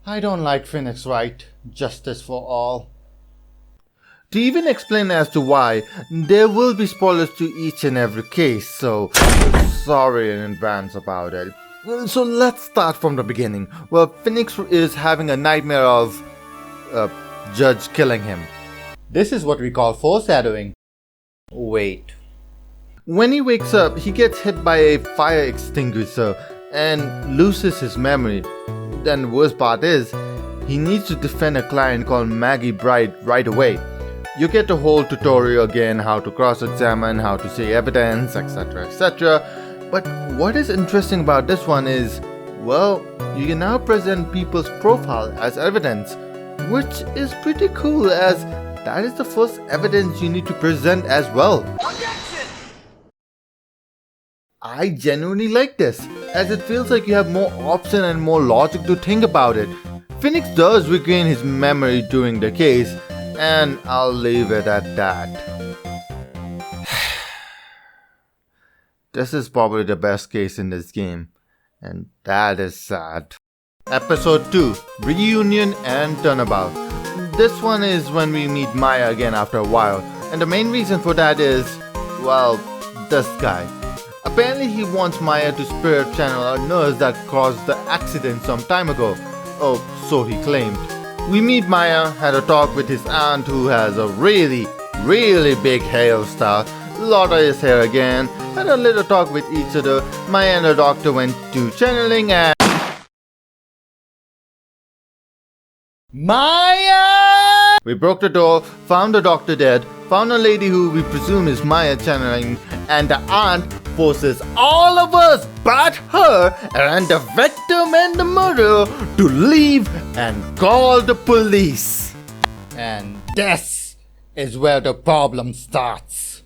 I don't like Phoenix Wright. Justice for all. To even explain as to why, there will be spoilers to each and every case, so sorry in advance about it. So let's start from the beginning. Well, Phoenix is having a nightmare of Judge killing him. This is what we call foreshadowing. Wait. When he wakes up, he gets hit by a fire extinguisher and loses his memory. Then the worst part is, he needs to defend a client called Maggie Bright right away. You get the whole tutorial again, how to cross-examine, how to say evidence, etc, etc. But what is interesting about this one is, well, you can now present people's profile as evidence, which is pretty cool as that is the first evidence you need to present as well. I genuinely like this, as it feels like you have more option and more logic to think about it. Phoenix does regain his memory during the case, and I'll leave it at that. This is probably the best case in this game, and that is sad. Episode 2, Reunion and Turnabout. This one is when we meet Maya again after a while, and the main reason for that is, well, this guy. Apparently he wants Maya to spirit channel a nurse that caused the accident some time ago. Oh, so he claimed. We meet Maya, had a talk with his aunt who has a really big hairstyle, lot of his hair again, had a little talk with each other. Maya and the doctor went to channeling and... Maya! We broke the door, found the doctor dead, found a lady who we presume is Maya channeling, and the aunt forces all of us but her and the victim and the murderer to leave and call the police. And this is where the problem starts.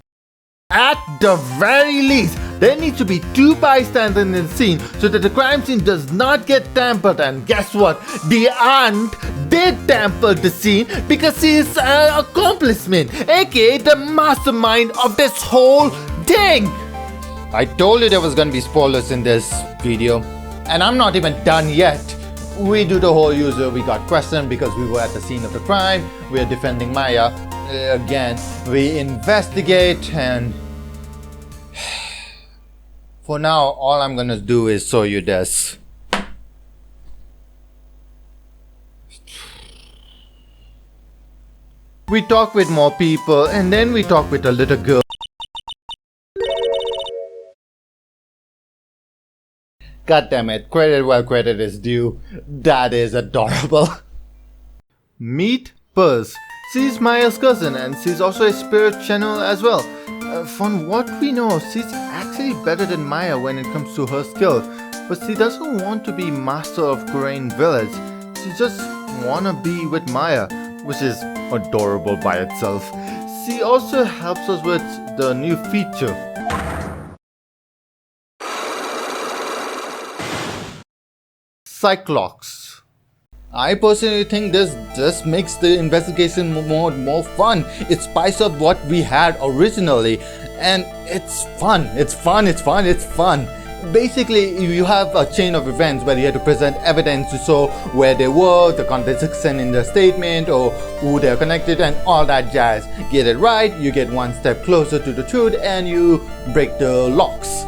At the very least, there needs to be 2 bystanders in the scene so that the crime scene does not get tampered. And guess what? The aunt did tamper the scene because she is an accomplishment, aka the mastermind of this whole thing. I told you there was gonna be spoilers in this video, and I'm not even done yet. We do the whole user, we got questioned because we were at the scene of the crime, we are defending Maya. Again, we investigate, and for now, all I'm gonna do is show you this. We talk with more people, and then we talk with a little girl. God damn it, credit where credit is due. That is adorable. Meet Purse. She's Maya's cousin and she's also a spirit channel as well. From what we know, she's actually better than Maya when it comes to her skill. But she doesn't want to be master of Crane Village. She just wanna be with Maya, which is adorable by itself. She also helps us with the new feature. Cyclops. I personally think this makes the investigation more fun. It spices up what we had originally, and it's fun. Basically, you have a chain of events where you have to present evidence to show where they were, the contradiction in the statement, or who they're connected, and all that jazz. Get it right, you get one step closer to the truth, and you break the locks.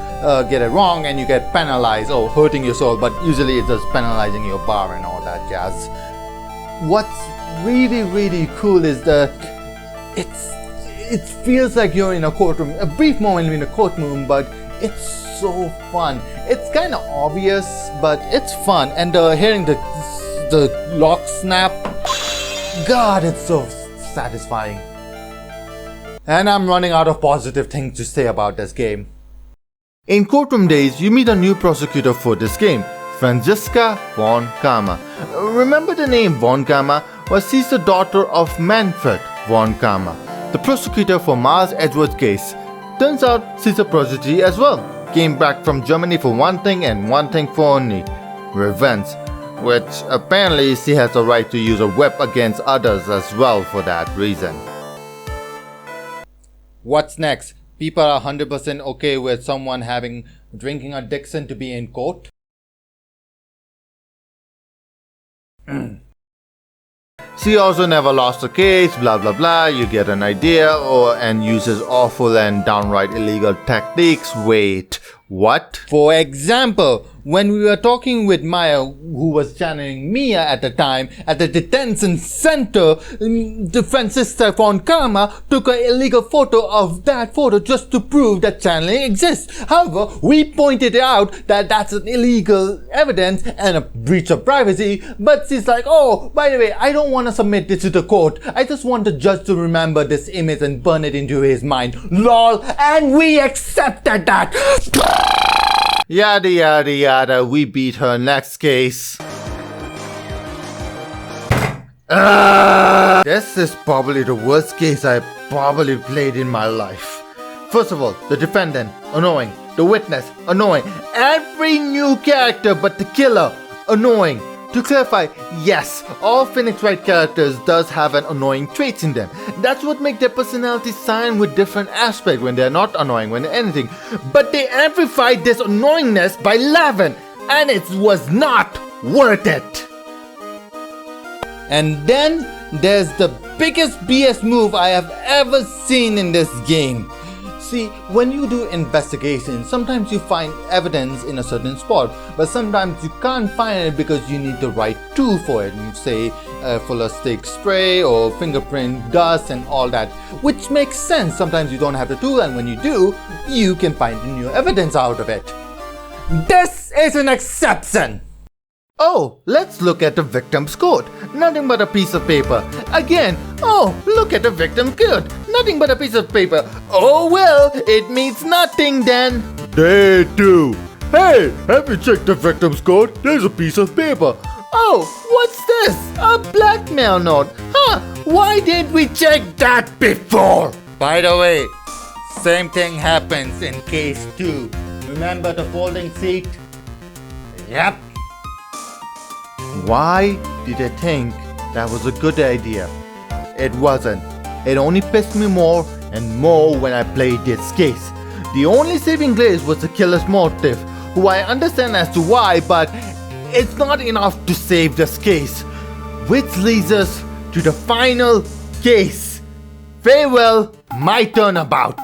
Get it wrong and you get penalized or hurting your soul, but usually it's just penalizing your bar and all that jazz. What's really cool is that it feels like you're in a courtroom, a brief moment in a courtroom, but it's so fun. It's kind of obvious, but it's fun, and hearing the lock snap, God, it's so satisfying. And I'm running out of positive things to say about this game. In courtroom days, you meet a new prosecutor for this game, Francesca von Kama. Remember the name von Kama? Well, she's the daughter of Manfred von Kama, the prosecutor for Miles Edwards' case. Turns out she's a prodigy as well. Came back from Germany for one thing and one thing for only: revenge. Which apparently she has a right to use a whip against others as well for that reason. What's next? People are 100% okay with someone having drinking addiction to be in court. She also never lost a case, blah blah blah, you get an idea, and uses awful and downright illegal techniques. Wait, what? For example, when we were talking with Maya, who was channeling Mia at the time, at the detention center, the Francisca von Karma took an illegal photo of that photo just to prove that channeling exists. However, we pointed out that that's an illegal evidence and a breach of privacy, but she's like, oh, by the way, I don't want to submit this to the court. I just want the judge to remember this image and burn it into his mind. LOL, and we accepted that. Yada yada yada, we beat her next case. This is probably the worst case I probably played in my life. First of all, the defendant, annoying. The witness, annoying. Every new character but the killer, annoying. To clarify, yes, all Phoenix Wright characters does have an annoying traits in them. That's what makes their personalities shine with different aspects when they're not annoying, when they're anything. But they amplified this annoyingness by 11, and it was not worth it. And then there's the biggest BS move I have ever seen in this game. See, when you do investigations, sometimes you find evidence in a certain spot, but sometimes you can't find it because you need the right tool for it. You say fuller stick spray or fingerprint dust and all that, which makes sense. Sometimes you don't have the tool, and when you do, you can find new evidence out of it. This is an exception. Oh, let's look at the victim's code. Nothing but a piece of paper. Again, oh, look at the victim's code. Nothing but a piece of paper. Oh well, it means nothing then. They do. Hey, have you checked the victim's code? There's a piece of paper. Oh, what's this? A blackmail note. Huh, why didn't we check that before? By the way, same thing happens in case 2. Remember the folding seat? Yep. Why did I think that was a good idea? It wasn't. It only pissed me more and more when I played this case. The only saving grace was the killer's motive, who I understand as to why, but it's not enough to save this case. Which leads us to the final case. Farewell, my turnabout.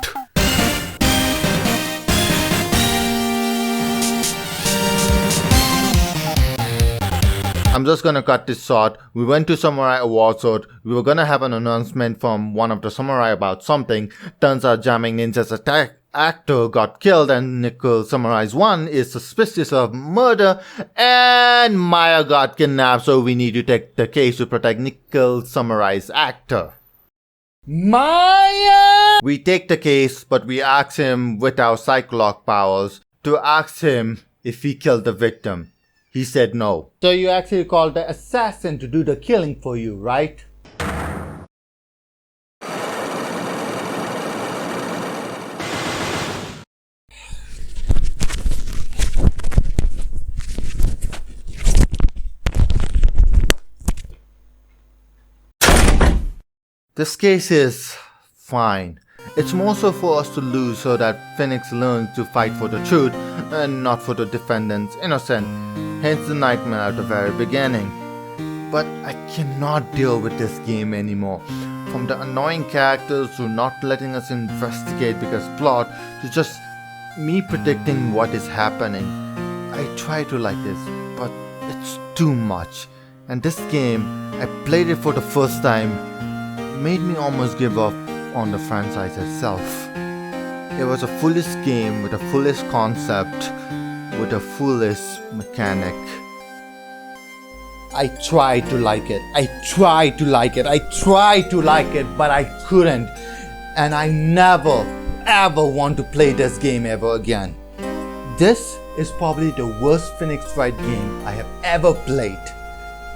I'm just gonna cut this short. We went to Samurai Awards, so we were gonna have an announcement from one of the samurai about something. Turns out Jamming Ninja's actor got killed, and Nickel Samurai's 1 is suspicious of murder, and Maya got kidnapped, so we need to take the case to protect Nickel Samurai's actor. Maya! We take the case, but we ask him with our psychologue powers to ask him if he killed the victim. He said no. So you actually called the assassin to do the killing for you, right? This case is fine. It's more so for us to lose so that Phoenix learns to fight for the truth and not for the defendant's innocence. Hence the nightmare at the very beginning. But I cannot deal with this game anymore. From the annoying characters to not letting us investigate because plot to just me predicting what is happening. I try to like this, but it's too much. And this game, I played it for the first time, made me almost give up on the franchise itself. It was a foolish game with a foolish concept, with a foolish mechanic. I tried to like it. I tried to like it, but I couldn't. And I never, ever want to play this game ever again. This is probably the worst Phoenix Wright game I have ever played.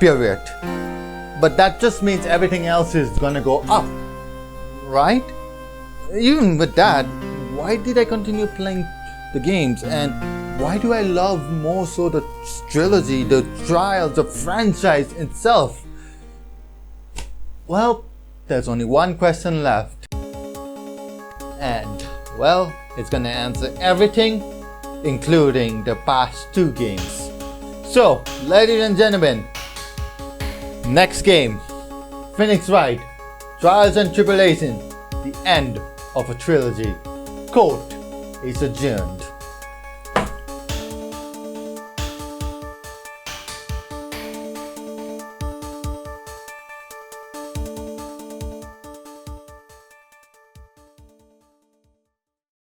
Period. But that just means everything else is gonna go up, right? Even with that, why did I continue playing the games, and why do I love more so the trilogy, the trials, the franchise itself? Well, there's only one question left, and well, it's gonna answer everything, including the past 2 games. So, ladies and gentlemen, Next game, Phoenix Wright, Trials and Tribulation, the end of a trilogy. Court is adjourned.